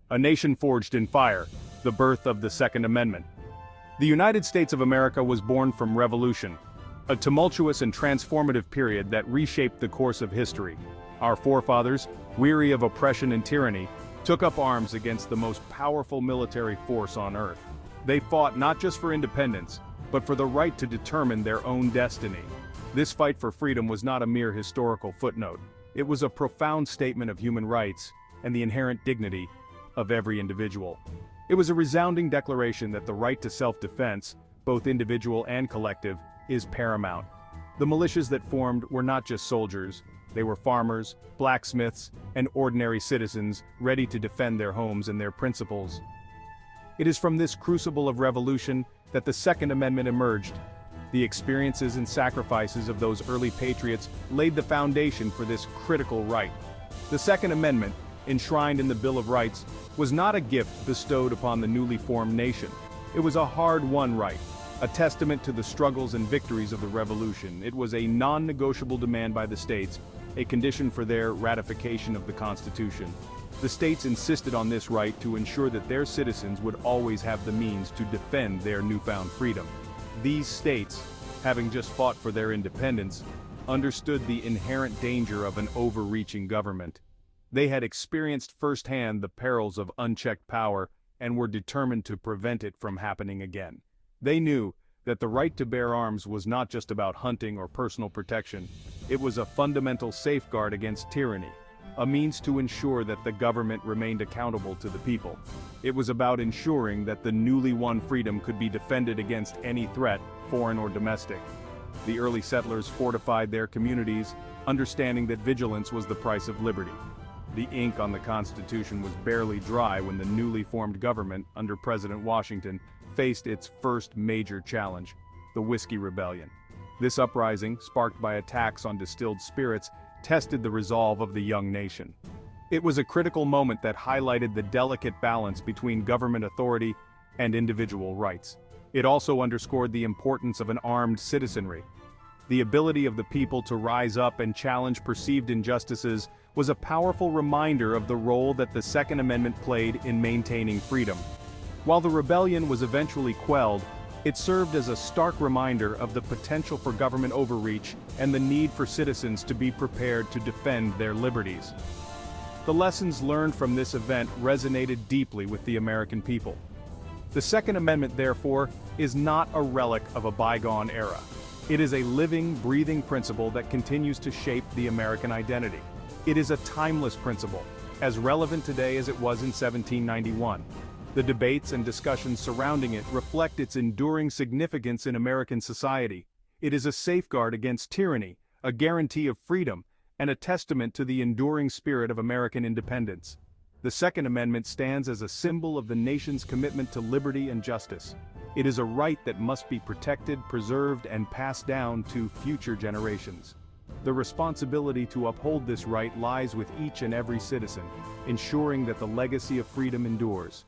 A nation forged in fire, the birth of the Second Amendment. The United States of America was born from revolution, a tumultuous and transformative period that reshaped the course of history. Our forefathers, weary of oppression and tyranny, took up arms against the most powerful military force on earth. They fought not just for independence, but for the right to determine their own destiny. This fight for freedom was not a mere historical footnote. It was a profound statement of human rights and the inherent dignity of every individual. It was a resounding declaration that the right to self-defense, both individual and collective, is paramount. The militias that formed were not just soldiers, they were farmers, blacksmiths, and ordinary citizens ready to defend their homes and their principles. It is from this crucible of revolution that the Second Amendment emerged. The experiences and sacrifices of those early patriots laid the foundation for this critical right. The Second Amendment, enshrined in the Bill of Rights, was not a gift bestowed upon the newly formed nation. It was a hard-won right, a testament to the struggles and victories of the Revolution. It was a non-negotiable demand by the states, a condition for their ratification of the Constitution. The states insisted on this right to ensure that their citizens would always have the means to defend their newfound freedom. These states, having just fought for their independence, understood the inherent danger of an overreaching government. They had experienced firsthand the perils of unchecked power and were determined to prevent it from happening again. They knew that the right to bear arms was not just about hunting or personal protection. It was a fundamental safeguard against tyranny, a means to ensure that the government remained accountable to the people. It was about ensuring that the newly won freedom could be defended against any threat, foreign or domestic. The early settlers fortified their communities, understanding that vigilance was the price of liberty. The ink on the Constitution was barely dry when the newly formed government, under President Washington, faced its first major challenge, the Whiskey Rebellion. This uprising, sparked by attacks on distilled spirits, tested the resolve of the young nation. It was a critical moment that highlighted the delicate balance between government authority and individual rights. It also underscored the importance of an armed citizenry. The ability of the people to rise up and challenge perceived injustices was a powerful reminder of the role that the Second Amendment played in maintaining freedom. While the rebellion was eventually quelled, it served as a stark reminder of the potential for government overreach and the need for citizens to be prepared to defend their liberties. The lessons learned from this event resonated deeply with the American people. The Second Amendment, therefore, is not a relic of a bygone era. It is a living, breathing principle that continues to shape the American identity. It is a timeless principle, as relevant today as it was in 1791. The debates and discussions surrounding it reflect its enduring significance in American society. It is a safeguard against tyranny, a guarantee of freedom, and a testament to the enduring spirit of American independence. The Second Amendment stands as a symbol of the nation's commitment to liberty and justice. It is a right that must be protected, preserved, and passed down to future generations. The responsibility to uphold this right lies with each and every citizen, ensuring that the legacy of freedom endures.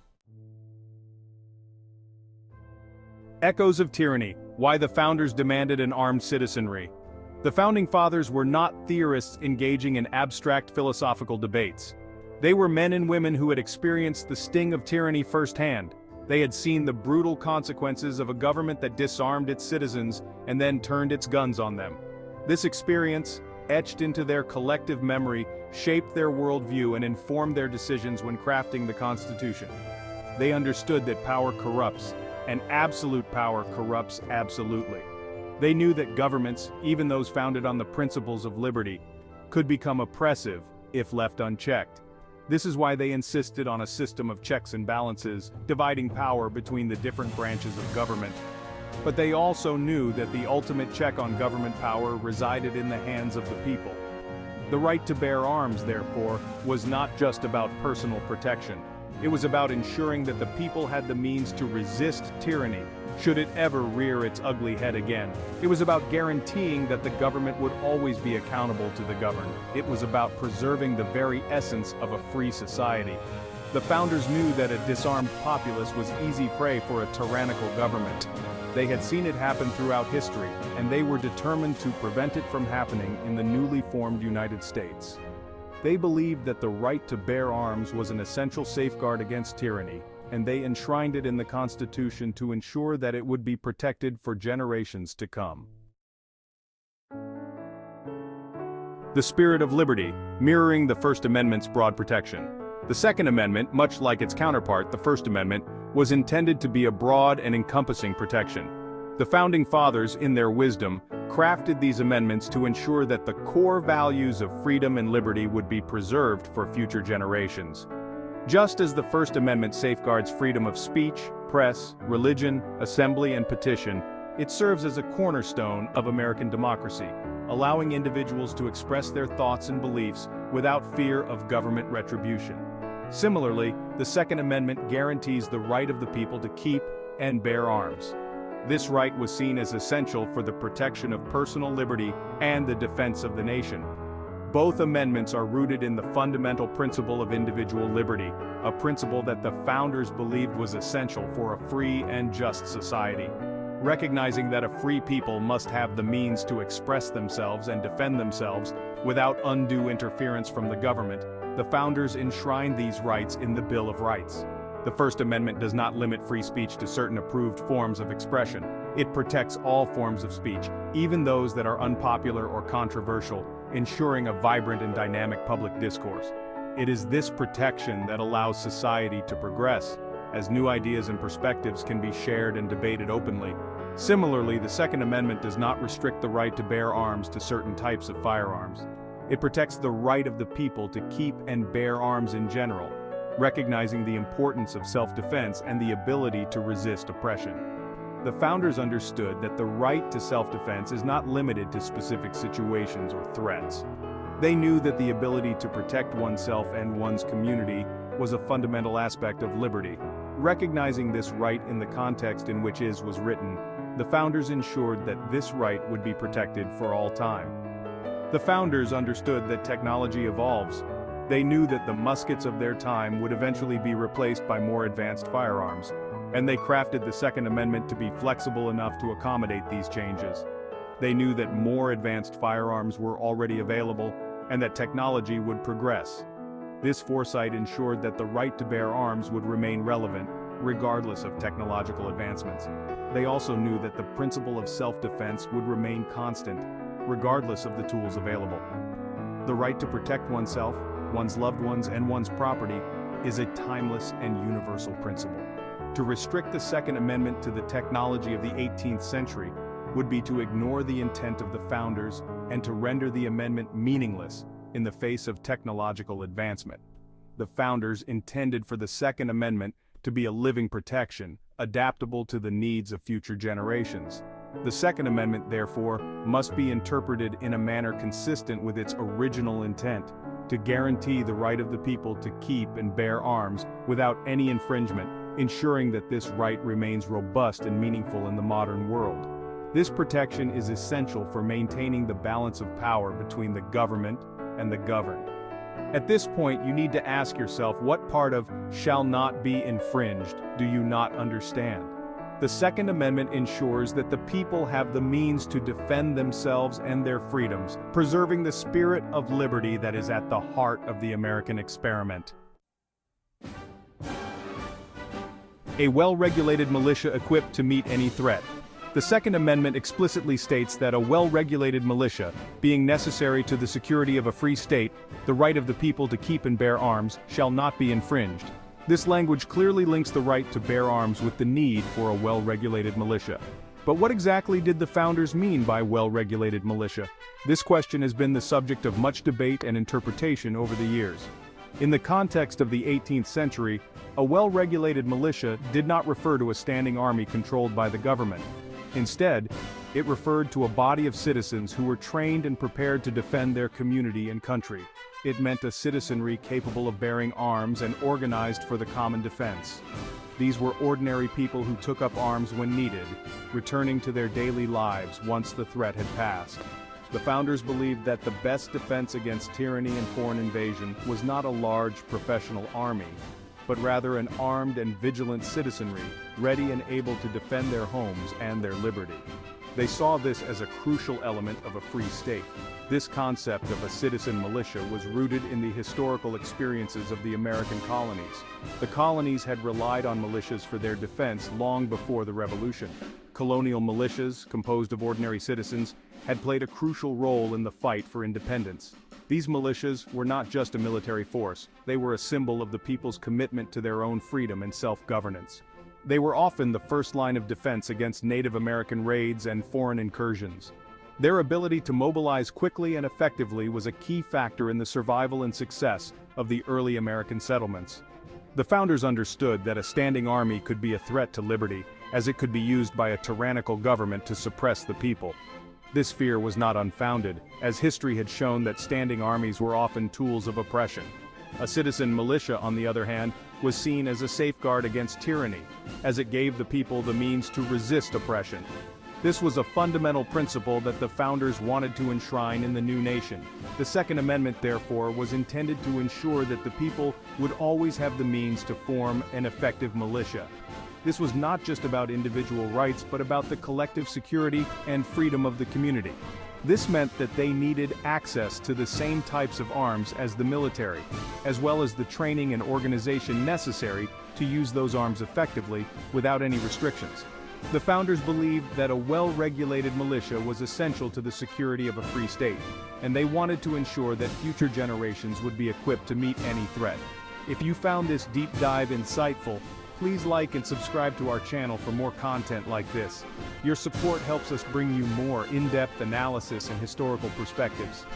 Echoes of tyranny: why the founders demanded an armed citizenry. The founding fathers were not theorists engaging in abstract philosophical debates. They were men and women who had experienced the sting of tyranny firsthand. They had seen the brutal consequences of a government that disarmed its citizens and then turned its guns on them. This experience, etched into their collective memory, shaped their worldview and informed their decisions when crafting the Constitution. They understood that power corrupts, and absolute power corrupts absolutely. They knew that governments, even those founded on the principles of liberty, could become oppressive if left unchecked. This is why they insisted on a system of checks and balances, dividing power between the different branches of government. But they also knew that the ultimate check on government power resided in the hands of the people. The right to bear arms, therefore, was not just about personal protection. It was about ensuring that the people had the means to resist tyranny, should it ever rear its ugly head again. It was about guaranteeing that the government would always be accountable to the governed. It was about preserving the very essence of a free society. The founders knew that a disarmed populace was easy prey for a tyrannical government. They had seen it happen throughout history, and they were determined to prevent it from happening in the newly formed United States. They believed that the right to bear arms was an essential safeguard against tyranny, and they enshrined it in the Constitution to ensure that it would be protected for generations to come. The spirit of liberty, mirroring the First Amendment's broad protection. The Second Amendment, much like its counterpart, the First Amendment, was intended to be a broad and encompassing protection. The Founding Fathers, in their wisdom, crafted these amendments to ensure that the core values of freedom and liberty would be preserved for future generations. Just as the First Amendment safeguards freedom of speech, press, religion, assembly, and petition, it serves as a cornerstone of American democracy, allowing individuals to express their thoughts and beliefs without fear of government retribution. Similarly, the Second Amendment guarantees the right of the people to keep and bear arms. This right was seen as essential for the protection of personal liberty and the defense of the nation. Both amendments are rooted in the fundamental principle of individual liberty, a principle that the founders believed was essential for a free and just society. Recognizing that a free people must have the means to express themselves and defend themselves without undue interference from the government, the founders enshrined these rights in the Bill of Rights. The First Amendment does not limit free speech to certain approved forms of expression. It protects all forms of speech, even those that are unpopular or controversial, ensuring a vibrant and dynamic public discourse. It is this protection that allows society to progress, as new ideas and perspectives can be shared and debated openly. Similarly, the Second Amendment does not restrict the right to bear arms to certain types of firearms. It protects the right of the people to keep and bear arms in general, recognizing the importance of self-defense and the ability to resist oppression. The founders understood that the right to self-defense is not limited to specific situations or threats. They knew that the ability to protect oneself and one's community was a fundamental aspect of liberty. Recognizing this right in the context in which it was written, the founders ensured that this right would be protected for all time. The founders understood that technology evolves. They knew that the muskets of their time would eventually be replaced by more advanced firearms, and they crafted the Second Amendment to be flexible enough to accommodate these changes. They knew that more advanced firearms were already available, and that technology would progress. This foresight ensured that the right to bear arms would remain relevant, regardless of technological advancements. They also knew that the principle of self-defense would remain constant, regardless of the tools available. The right to protect oneself, one's loved ones, and one's property is a timeless and universal principle. To restrict the Second Amendment to the technology of the 18th century would be to ignore the intent of the founders and to render the amendment meaningless in the face of technological advancement. The founders intended for the Second Amendment to be a living protection, adaptable to the needs of future generations. The Second Amendment, therefore, must be interpreted in a manner consistent with its original intent, to guarantee the right of the people to keep and bear arms without any infringement, ensuring that this right remains robust and meaningful in the modern world. This protection is essential for maintaining the balance of power between the government and the governed. At this point, you need to ask yourself, what part of "shall not be infringed" do you not understand? The Second Amendment ensures that the people have the means to defend themselves and their freedoms, preserving the spirit of liberty that is at the heart of the American experiment. A well-regulated militia equipped to meet any threat. The Second Amendment explicitly states that a well-regulated militia, being necessary to the security of a free state, the right of the people to keep and bear arms, shall not be infringed. This language clearly links the right to bear arms with the need for a well-regulated militia. But what exactly did the founders mean by well-regulated militia? This question has been the subject of much debate and interpretation over the years. In the context of the 18th century, a well-regulated militia did not refer to a standing army controlled by the government. Instead, it referred to a body of citizens who were trained and prepared to defend their community and country. It meant a citizenry capable of bearing arms and organized for the common defense. These were ordinary people who took up arms when needed, returning to their daily lives once the threat had passed. The founders believed that the best defense against tyranny and foreign invasion was not a large professional army, but rather an armed and vigilant citizenry, ready and able to defend their homes and their liberty. They saw this as a crucial element of a free state. This concept of a citizen militia was rooted in the historical experiences of the American colonies. The colonies had relied on militias for their defense long before the Revolution. Colonial militias, composed of ordinary citizens, had played a crucial role in the fight for independence. These militias were not just a military force, they were a symbol of the people's commitment to their own freedom and self-governance. They were often the first line of defense against Native American raids and foreign incursions. Their ability to mobilize quickly and effectively was a key factor in the survival and success of the early American settlements. The founders understood that a standing army could be a threat to liberty, as it could be used by a tyrannical government to suppress the people. This fear was not unfounded, as history had shown that standing armies were often tools of oppression. A citizen militia, on the other hand, was seen as a safeguard against tyranny, as it gave the people the means to resist oppression. This was a fundamental principle that the founders wanted to enshrine in the new nation. The Second Amendment, therefore, was intended to ensure that the people would always have the means to form an effective militia. This was not just about individual rights, but about the collective security and freedom of the community. This meant that they needed access to the same types of arms as the military, as well as the training and organization necessary to use those arms effectively without any restrictions. The founders believed that a well-regulated militia was essential to the security of a free state, and they wanted to ensure that future generations would be equipped to meet any threat. If you found this deep dive insightful, please like and subscribe to our channel for more content like this. Your support helps us bring you more in-depth analysis and historical perspectives.